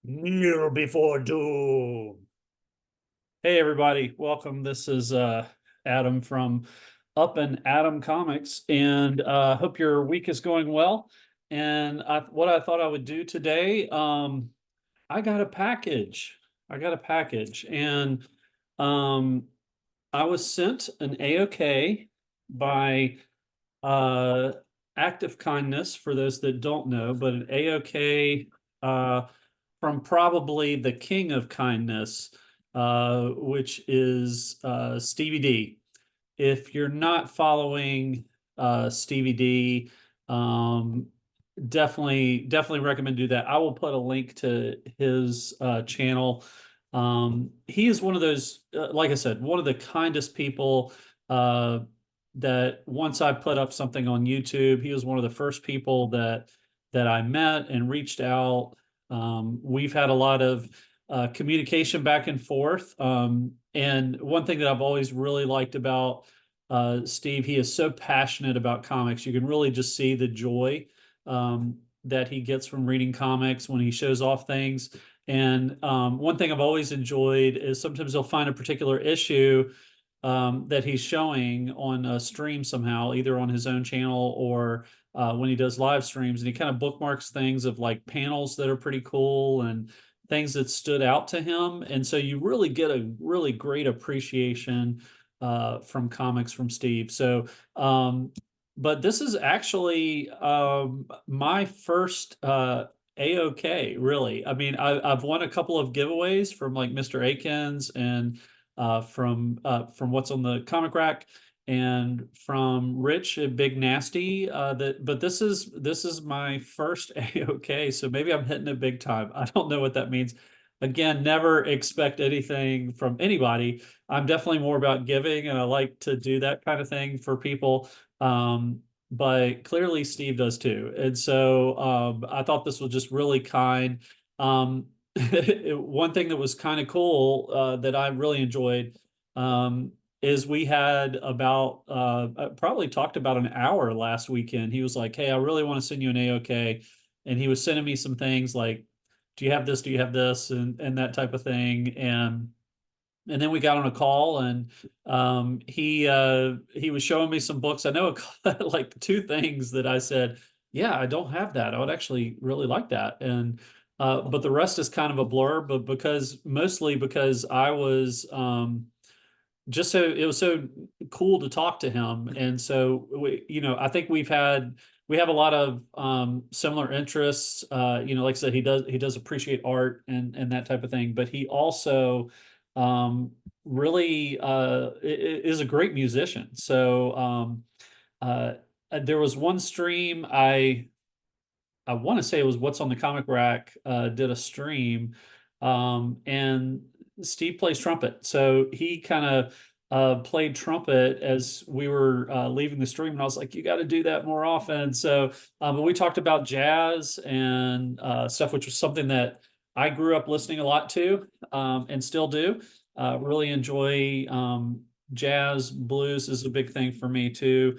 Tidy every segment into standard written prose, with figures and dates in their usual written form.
Kneel before doom. Hey everybody, welcome. This is Adam from Up and Adam Comics, and hope your week is going well. And what I thought I would do today, I got a package. I got a package, and um, I was sent an AOK by uh, Act of Kindness, for those that don't know, but an AOK uh, from probably the king of kindness, which is Stevie D. If you're not following Stevie D, um, definitely recommend do that. I will put a link to his channel. He is one of those, like I said, one of the kindest people that once I put up something on YouTube, he was one of the first people that I met and reached out. We've had a lot of communication back and forth. And one thing that I've always really liked about Steve, he is so passionate about comics. You can really just see the joy that he gets from reading comics when he shows off things. And one thing I've always enjoyed is sometimes he'll find a particular issue that he's showing on a stream somehow, either on his own channel or when he does live streams, and he kind of bookmarks things of like panels that are pretty cool and things that stood out to him. And so you really get a really great appreciation from comics from Steve. So, but this is actually my first AOK, really. I mean, I've won a couple of giveaways from like Mr. Akins and from what's on the comic rack and from Rich at Big Nasty. But this is my first AOK, so maybe I'm hitting it big time. I don't know what that means. Again, never expect anything from anybody. I'm definitely more about giving, and I like to do that kind of thing for people. But clearly Steve does too. And so I thought this was just really kind. Um, one thing that was kind of cool that I really enjoyed is we had about probably talked about an hour last weekend. He was like, "Hey, I really want to send you an AOK," and he was sending me some things like, "Do you have this? Do you have this?" and that type of thing. And then we got on a call, and he was showing me some books. I know like two things that I said, yeah, I don't have that. I would actually really like that. And but the rest is kind of a blur. But mostly because I was just so it was so cool to talk to him. And so I think we have a lot of similar interests. Like I said, he does appreciate art and that type of thing, but he also um, really is a great musician. So uh, there was one stream I want to say it was What's on the Comic Rack did a stream, and Steve plays trumpet, so he kind of played trumpet as we were leaving the stream, and I was like, "You got to do that more often." So, but we talked about jazz and stuff, which was something that I grew up listening a lot to, and still do. Really enjoy jazz, blues is a big thing for me too.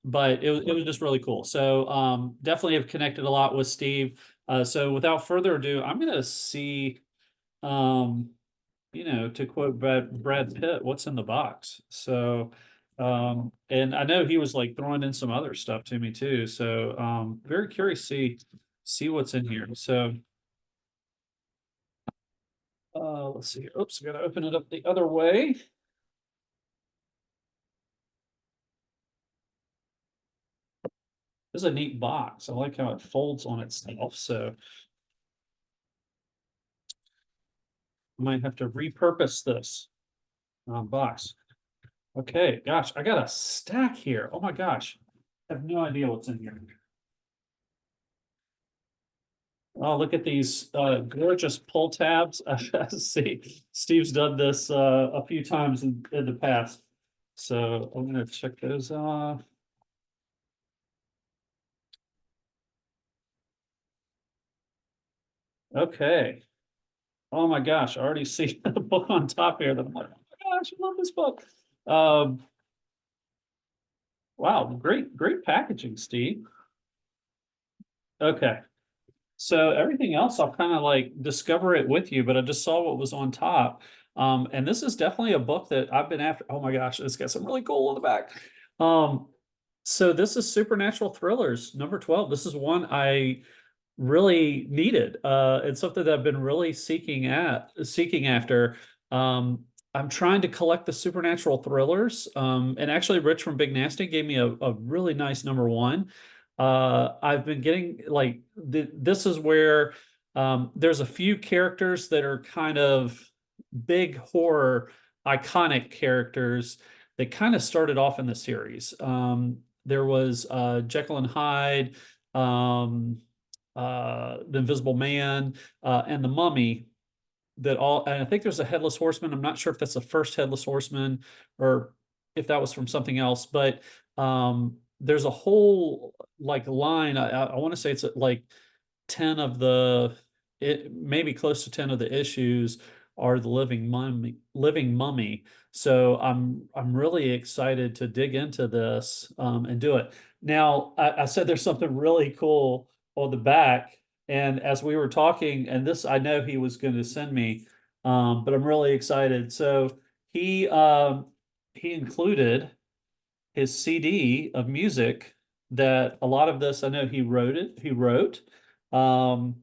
But it was just really cool. So definitely have connected a lot with Steve. So without further ado, I'm gonna see, um, to quote Brad Pitt, what's in the box. So and I know he was like throwing in some other stuff to me too. So very curious to see what's in here. So let's see here. Oops, I gotta open it up the other way. This is a neat box. I like how it folds on itself. So I might have to repurpose this box. Okay, gosh, I got a stack here. Oh my gosh. I have no idea what's in here. Oh, look at these gorgeous pull tabs. See, Steve's done this a few times in the past. So I'm gonna check those off. Okay. Oh my gosh, I already see the book on top here that I'm like, oh my gosh, I love this book. Um, wow, great packaging, Steve. Okay. So everything else, I'll kind of like discover it with you, but I just saw what was on top. And this is definitely a book that I've been after. Oh my gosh, it's got some really cool on the back. Um, so this is Supernatural Thrillers, number 12. This is one I really needed. It's something that I've been really seeking after. I'm trying to collect the supernatural thrillers. And actually Rich from Big Nasty gave me a really nice number one. I've been getting like this is where there's a few characters that are kind of big horror iconic characters that kind of started off in the series. There was Jekyll and Hyde, um, the Invisible Man, and the Mummy. That all, and I think there's a Headless Horseman. I'm not sure if that's the first Headless Horseman or if that was from something else, but there's a whole like line. I want to say it's like 10 of the it maybe close to 10 of the issues are the living mummy. So I'm really excited to dig into this and do it. Now I said there's something really cool on the back, and as we were talking, and this I know he was going to send me, but I'm really excited. So he um he included his CD of music that a lot of this I know he wrote. Um,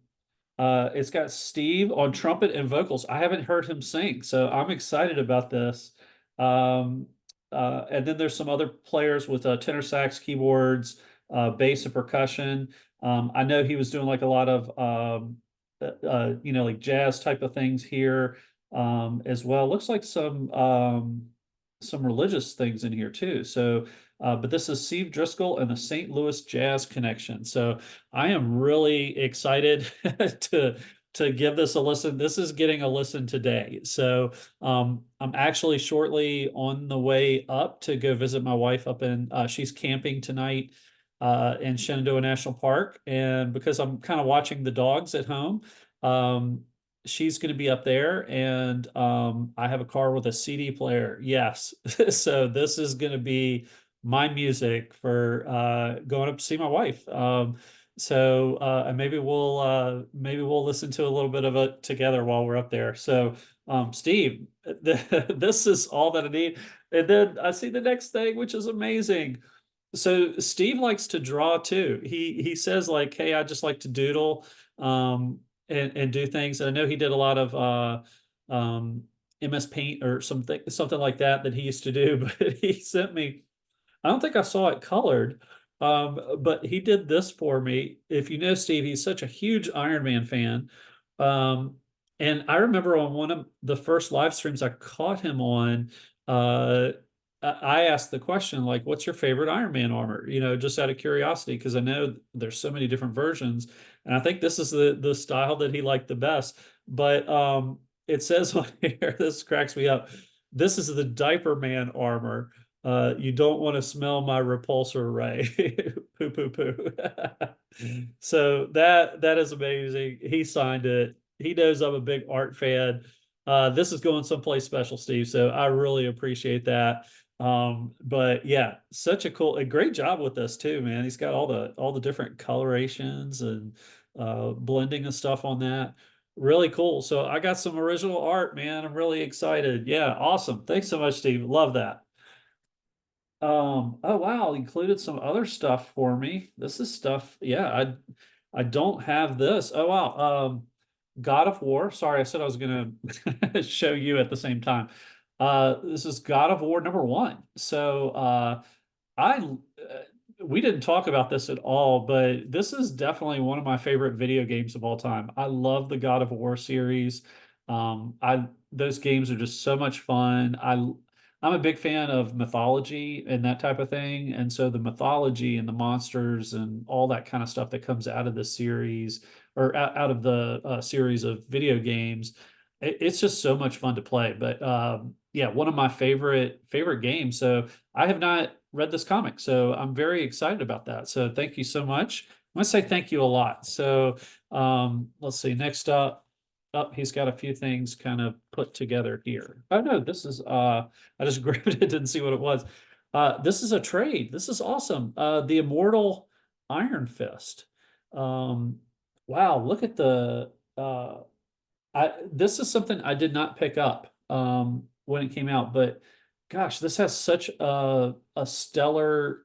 it's got Steve on trumpet and vocals. I haven't heard him sing, so I'm excited about this. Um, and then there's some other players with tenor sax, keyboards, bass, and percussion. I know he was doing like a lot of like jazz type of things here as well. Looks like some religious things in here too. So, but this is Steve Driscoll and the St. Louis Jazz Connection. So I am really excited to give this a listen. This is getting a listen today. So I'm actually shortly on the way up to go visit my wife up in she's camping tonight in Shenandoah National Park. And because I'm kind of watching the dogs at home, she's going to be up there, and I have a car with a CD player. Yes. So this is going to be my music for going up to see my wife. And maybe we'll listen to a little bit of it together while we're up there. So Steve, this is all that I need. And then I see the next thing, which is amazing. So Steve likes to draw too. He says like, "Hey, I just like to doodle and do things." And I know he did a lot of MS Paint or something like that he used to do. But he sent me, I don't think I saw it colored, but he did this for me. If you know Steve, he's such a huge Iron Man fan. Um, and I remember on one of the first live streams I caught him on, I asked the question, like, what's your favorite Iron Man armor? Just out of curiosity, because I know there's so many different versions. And I think this is the style that he liked the best. But it says on here, this cracks me up. This is the Diaper Man armor. You don't want to smell my repulsor ray. Poo poo poo. So that is amazing. He signed it. He knows I'm a big art fan. This is going someplace special, Steve. So I really appreciate that. But yeah, such a great job with this too, man. He's got all the different colorations and blending and stuff on that. Really cool. So I got some original art, man. I'm really excited. Yeah, awesome. Thanks so much, Steve. Love that. Oh wow, included some other stuff for me. This is stuff, yeah, I don't have this. Oh wow. God of War. Sorry, I said I was gonna show you at the same time. This is God of War number one. So I we didn't talk about this at all, but this is definitely one of my favorite video games of all time. I love the God of War series. I those games are just so much fun. I'm a big fan of mythology and that type of thing, and so the mythology and the monsters and all that kind of stuff that comes out of the series or out of the series of video games, it's just so much fun to play. But yeah, one of my favorite games. So I have not read this comic, so I'm very excited about that. So thank you so much. I want to say thank you a lot. So let's see. Next up, he's got a few things kind of put together here. Oh no, this is I just grabbed it, didn't see what it was. This is a trade. This is awesome. The Immortal Iron Fist. Um, Wow, look at the this is something I did not pick up when it came out, but gosh, this has such a stellar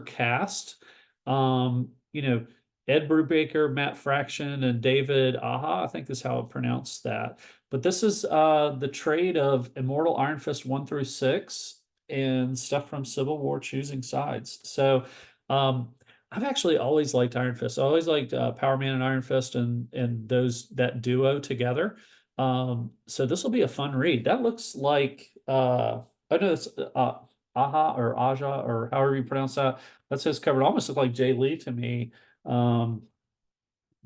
cast. You know, Ed Brubaker, Matt Fraction, and David Aha, I think is how I pronounce that. But this is the trade of Immortal Iron Fist 1 through 6 and stuff from Civil War Choosing Sides. So um I've actually always liked Iron Fist. I always liked Power Man and Iron Fist and those that duo together. So this will be a fun read. That looks like I know it's Aja or Aja or however you pronounce that. That's his cover. It almost looks like Jay Lee to me. Um,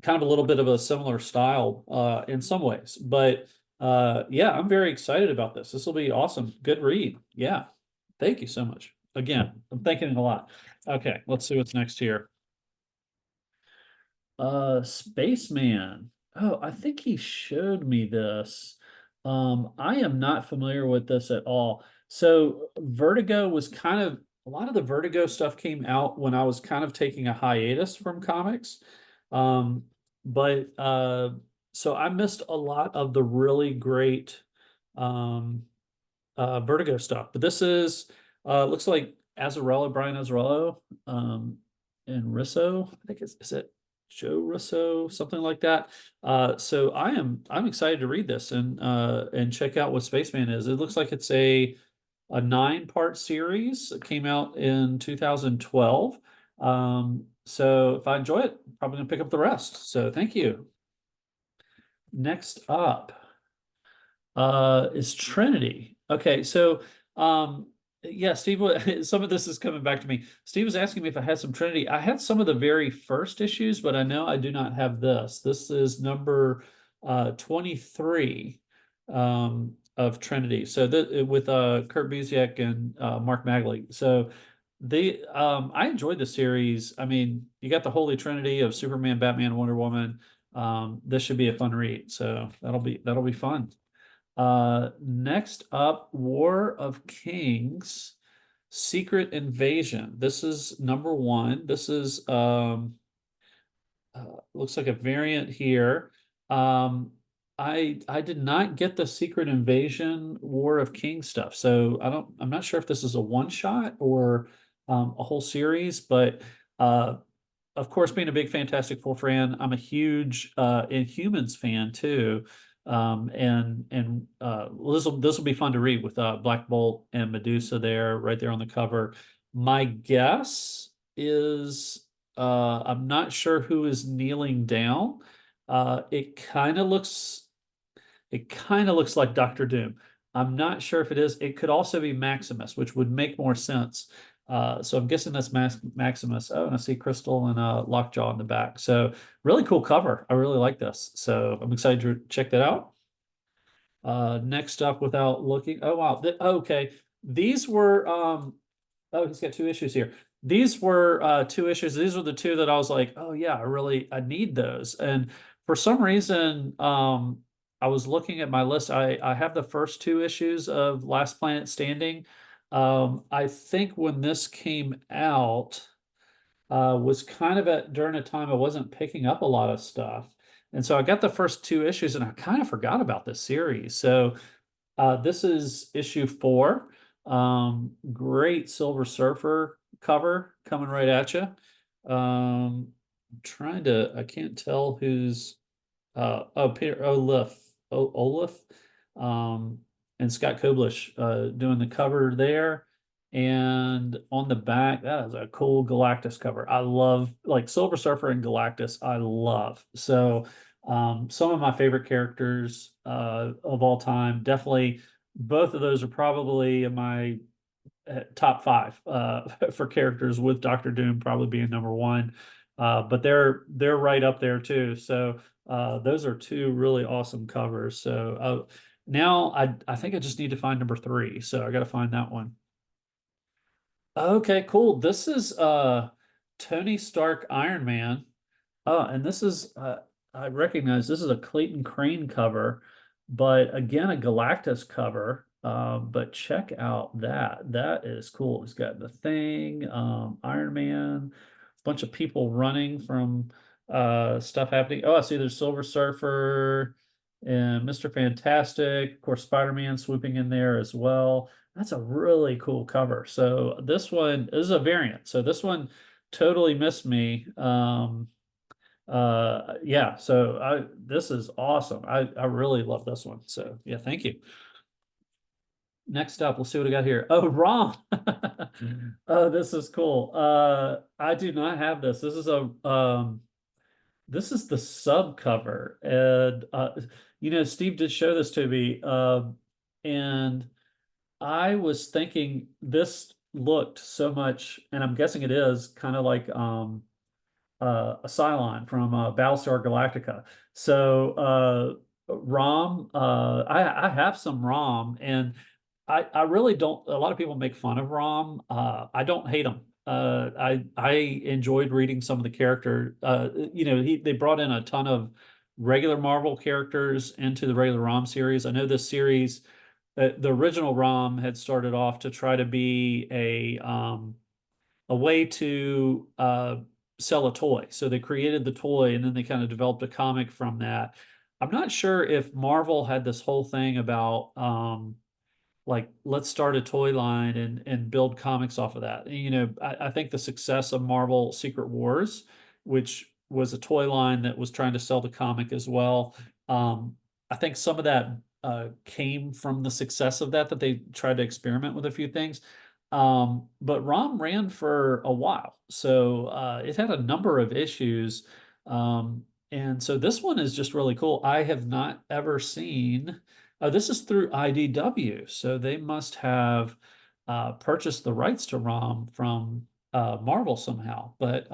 Kind of a little bit of a similar style in some ways. But yeah, I'm very excited about this. This will be awesome. Good read. Yeah. Thank you so much. Again, I'm thinking a lot. Okay, let's see what's next here. Spaceman. Oh, I think he showed me this. I am not familiar with this at all. So Vertigo was kind of a lot of the Vertigo stuff came out when I was kind of taking a hiatus from comics. Um, but so I missed a lot of the really great um Vertigo stuff. But this is looks like Azzarello, Brian Azzarello, and Risso. I think is it Joe Russo, something like that. So I'm excited to read this and check out what Spaceman is. It looks like it's a 9-part series. It came out in 2012. So if I enjoy it, probably gonna pick up the rest. So thank you. Next up is Trinity. Okay, so yeah, Steve, some of this is coming back to me. Steve was asking me if I had some Trinity. I had some of the very first issues, but I know I do not have this. This is number 23 of Trinity. So with Kurt Busiek and Mark Magley. So I enjoyed the series. I mean, you got the Holy Trinity of Superman, Batman, Wonder Woman. This should be a fun read. So that'll be fun. Next up, War of Kings, Secret Invasion. This is number one. This is looks like a variant here. Um, I did not get the Secret Invasion War of Kings stuff, so I'm not sure if this is a one shot or a whole series, but uh of course, being a big Fantastic Four fan, I'm a huge Inhumans fan too. This will be fun to read with Black Bolt and Medusa there, right there on the cover. My guess is I'm not sure who is kneeling down. It kind of looks like Doctor Doom. I'm not sure if it is. It could also be Maximus, which would make more sense. So I'm guessing that's Maximus. Oh, and I see Crystal and Lockjaw in the back. So really cool cover. I really like this. So I'm excited to check that out. Next up, without looking. Oh wow. Okay. These were oh, he's got two issues here. These were two issues. These were the two that I was like, oh yeah, I need those. And for some reason, I was looking at my list. I have the first two issues of Last Planet Standing. I think when this came out, was kind of at during a time I wasn't picking up a lot of stuff. And so I got the first two issues and I kind of forgot about this series. So this is issue 4. Great Silver Surfer cover coming right at you. I can't tell who's, Peter Olaf, um, and Scott Koblish, doing the cover there. And on the back, that is a cool Galactus cover. I love like Silver Surfer and Galactus. I love. So, some of my favorite characters of all time. Definitely, both of those are probably in my top 5 for characters, with Doctor Doom probably being number 1. But they're right up there too. So those are two really awesome covers. So now I think I just need to find number 3. So I got to find that one. Okay, cool. This is Tony Stark Iron Man. And this is I recognize this is a Clayton Crane cover, but again a Galactus cover. But check out that. That is cool. It's got the Thing, Iron Man, a bunch of people running from stuff happening. Oh, I see there's Silver Surfer and Mr. Fantastic, of course, Spider-Man swooping in there as well. That's a really cool cover. So this one is a variant. So this one totally missed me. Yeah, so this is awesome. I really love this one. So yeah, thank you. Next up, let's see what I got here. Oh, Rom. Oh, this is cool. I do not have this. This is the sub cover. And Steve did show this to me. And I was thinking this looked so much, and I'm guessing it is kind of like a Cylon from Battlestar Galactica. So ROM, I have some ROM, and I really don't. A lot of people make fun of ROM. I don't hate them. I enjoyed reading some of the character. They brought in a ton of regular Marvel characters into the regular ROM series. I know this series, the original ROM had started off to try to be a way to sell a toy. So they created the toy and then they kind of developed a comic from that. I'm not sure if Marvel had this whole thing about like let's start a toy line and build comics off of that. I think the success of Marvel Secret Wars, which was a toy line that was trying to sell the comic as well. I think some of that came from the success of that they tried to experiment with a few things. But ROM ran for a while, so it had a number of issues. And so this one is just really cool. I have not ever seen. This is through IDW, so they must have purchased the rights to ROM from Marvel somehow. But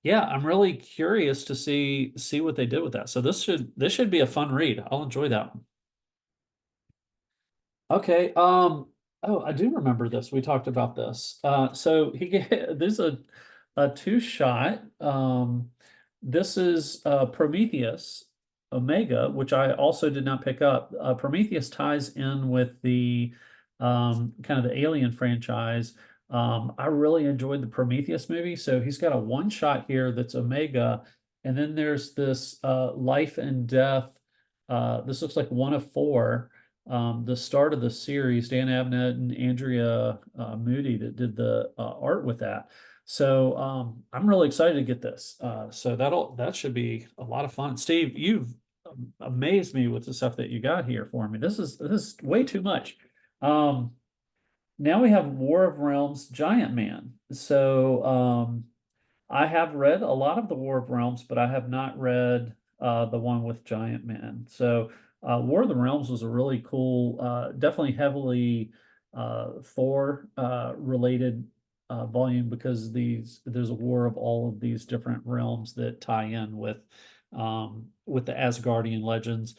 yeah, I'm really curious to see what they did with that. So this should be a fun read. I'll enjoy that one. Okay. Oh, I do remember this. We talked about this. So there's a two shot. This is Prometheus Omega, which I also did not pick up. Prometheus ties in with the kind of the Alien franchise. I really enjoyed the Prometheus movie. So he's got a one shot here that's Omega, and then there's this Life and Death. This looks like one of four, the start of the series, Dan Abnett and Andrea Moody that did the art with that. So I'm really excited to get this. So that should be a lot of fun. Steve, you've amazed me with the stuff that you got here for me. This is way too much. Um, Now we have War of Realms Giant Man. So I have read a lot of the War of Realms, but I have not read the one with Giant Man. So War of the Realms was a really cool, definitely heavily Thor related volume because there's a war of all of these different realms that tie in with the Asgardian legends.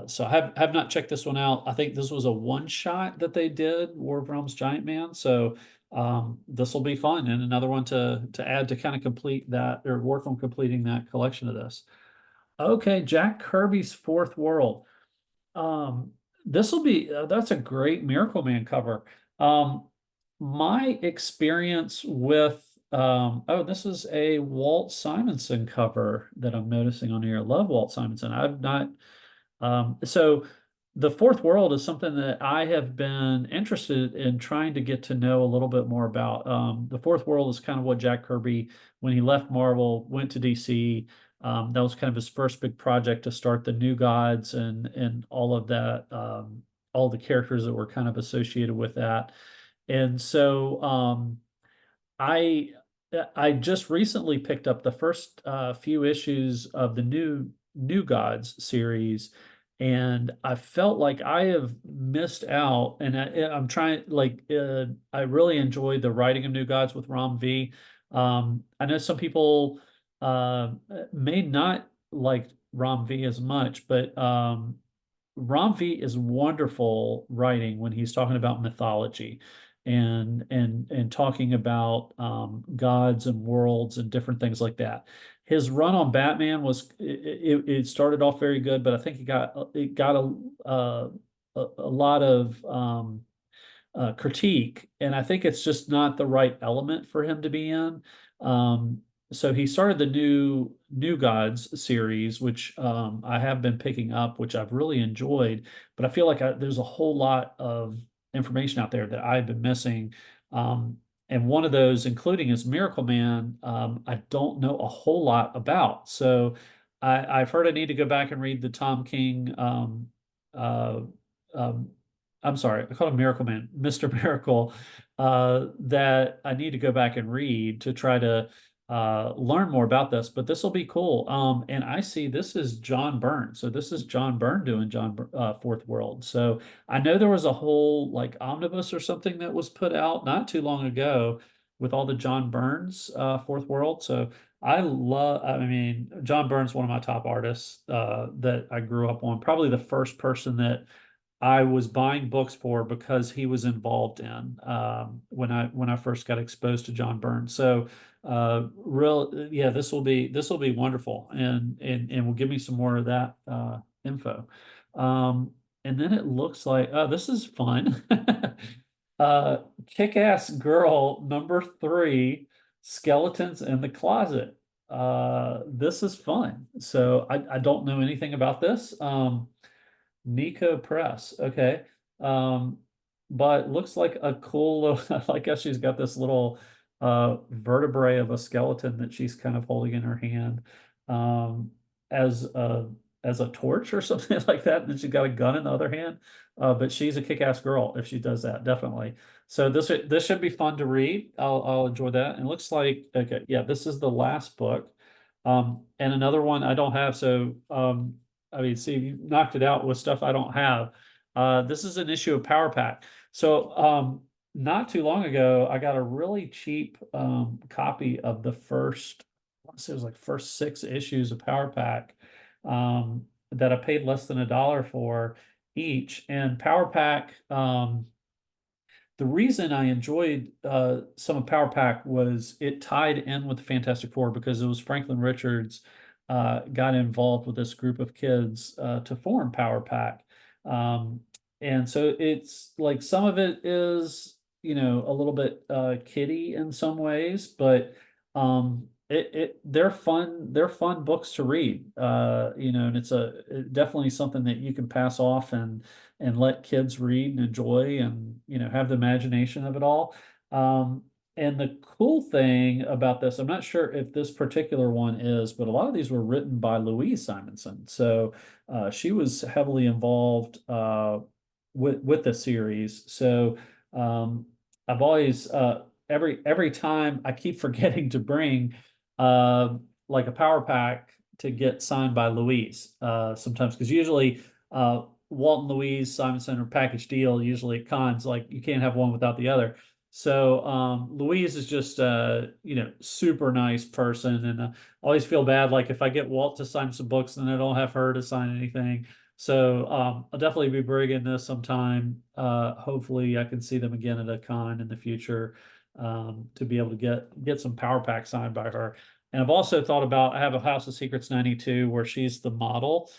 So I have not checked this one out. I think this was a one shot that they did, War of Realms Giant Man. So this will be fun and another one to add to kind of complete that or work on completing that collection of this. Okay, Jack Kirby's Fourth World. This will be that's a great Miracle Man cover. Um, my experience with oh, this is a Walt Simonson cover that I'm noticing on here. I love Walt Simonson. I've not so the fourth world is something that I have been interested in trying to get to know a little bit more about. The fourth world is kind of what Jack Kirby, when he left Marvel, went to DC. That was kind of his first big project to start the New Gods and all of that, all the characters that were kind of associated with that. And so I I just recently picked up the first few issues of the New Gods series, and I felt like I have missed out. And I'm trying like I really enjoyed the writing of New Gods with Rom V. I know some people uh, may not like Rom V as much, but Ramvi is wonderful writing when he's talking about mythology and talking about gods and worlds and different things like that. His run on Batman was it started off very good, but I think it got a lot of critique, and I think it's just not the right element for him to be in. so he started the New Gods series, which I have been picking up, which I've really enjoyed. But I feel like there's a whole lot of information out there that I've been missing. Um, and one of those, including his Miracle Man, I don't know a whole lot about. So I've heard I need to go back and read the Tom King. Uh, um, I'm sorry, I called him Miracle Man, Mr. Miracle. That I need to go back and read to try to learn more about this, but this will be cool. And I see this is John Byrne. So this is John Byrne doing Fourth World. So I know there was a whole like omnibus or something that was put out not too long ago with all the John Burns Fourth World. So I mean, John Byrne's one of my top artists that I grew up on. Probably the first person that I was buying books for because he was involved in when I first got exposed to John Burns. So real yeah, this will be wonderful and will give me some more of that info. And then it looks like oh, this is fun. Kick-Ass Girl #3, Skeletons in the Closet. This is fun. So I don't know anything about this. Nico Press. Okay. Um, but looks like a cool little, I guess she's got this little vertebrae of a skeleton that she's kind of holding in her hand um as a as a torch or something like that. And then she's got a gun in the other hand. But she's a kick-ass girl if she does that, definitely. So this should be fun to read. I'll enjoy that. And it looks like okay, yeah, this is the last book. And another one I don't have, so I mean, see, you knocked it out with stuff I don't have. This is an issue of Power Pack. So, not too long ago, I got a really cheap copy of the first, I want to say it was like first 6 issues of Power Pack that I paid less than $1 for each. And Power Pack, the reason I enjoyed some of Power Pack was it tied in with the Fantastic Four because it was Franklin Richards got involved with this group of kids to form Power Pack. And so it's like some of it is, you know, a little bit kiddie in some ways, but they're fun books to read. You know, and definitely something that you can pass off and let kids read and enjoy and you know have the imagination of it all. And the cool thing about this, I'm not sure if this particular one is, but a lot of these were written by Louise Simonson. So she was heavily involved with the series. So um, I've always every time I keep forgetting to bring uh, like a power pack to get signed by Louise sometimes because usually Walton Louise Simonson or package deal usually at cons like you can't have one without the other. So Louise is just you know super nice person, and I always feel bad like if I get Walt to sign some books and I don't have her to sign anything. So I'll definitely be bringing this sometime. Hopefully, I can see them again at a con in the future to be able to get some power pack signed by her. And I've also thought about I have a House of Secrets '92 where she's the model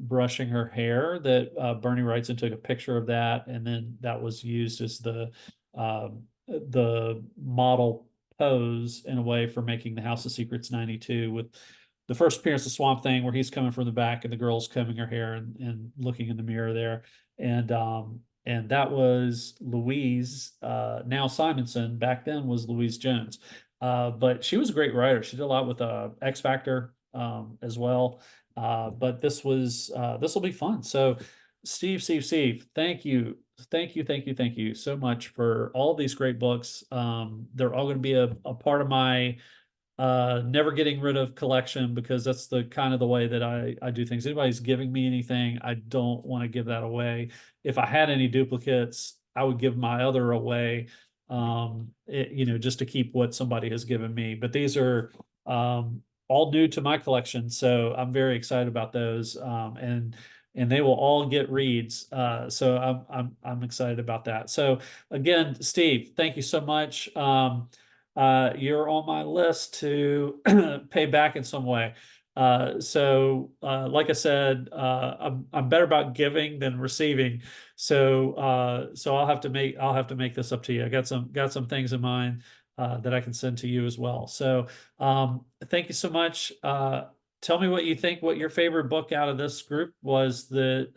brushing her hair that Bernie writes and took a picture of that, and then that was used as the model pose in a way for making the House of Secrets '92 with the first appearance of Swamp Thing where he's coming from the back and the girl's combing her hair and looking in the mirror there. And that was Louise, now Simonson, back then was Louise Jones. But she was a great writer. She did a lot with X Factor as well. But this will be fun. So Steve, thank you so much for all these great books. They're all going to be a part of my never getting rid of collection because that's the kind of the way that I do things. Anybody's giving me anything, I don't want to give that away. If I had any duplicates, I would give my other away, you know, just to keep what somebody has given me. But these are all new to my collection, so I'm very excited about those. And they will all get reads. So I'm excited about that. So again, Steve, thank you so much. You're on my list to pay back in some way. Like I said, I'm better about giving than receiving. So I'll have to make this up to you. I got some things in mind that I can send to you as well. So thank you so much. Tell me what you think, what your favorite book out of this group was that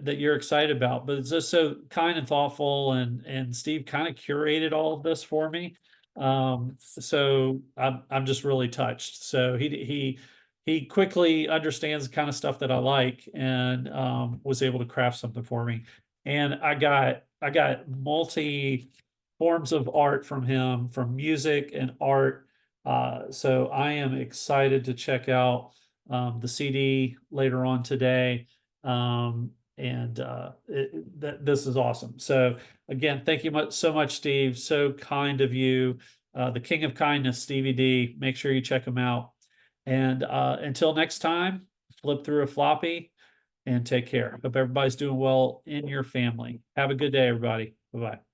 you're excited about. But it's just so kind and thoughtful, and Steve kind of curated all of this for me. So I'm just really touched. So he quickly understands the kind of stuff that I like, and was able to craft something for me. And I got multi forms of art from him, from music and art. So I am excited to check out the CD later on today. And this is awesome. So again, thank you so much, Steve. So kind of you. The King of Kindness, Stevey D. Make sure you check him out. And until next time, flip through a floppy and take care. Hope everybody's doing well in your family. Have a good day, everybody. Bye bye.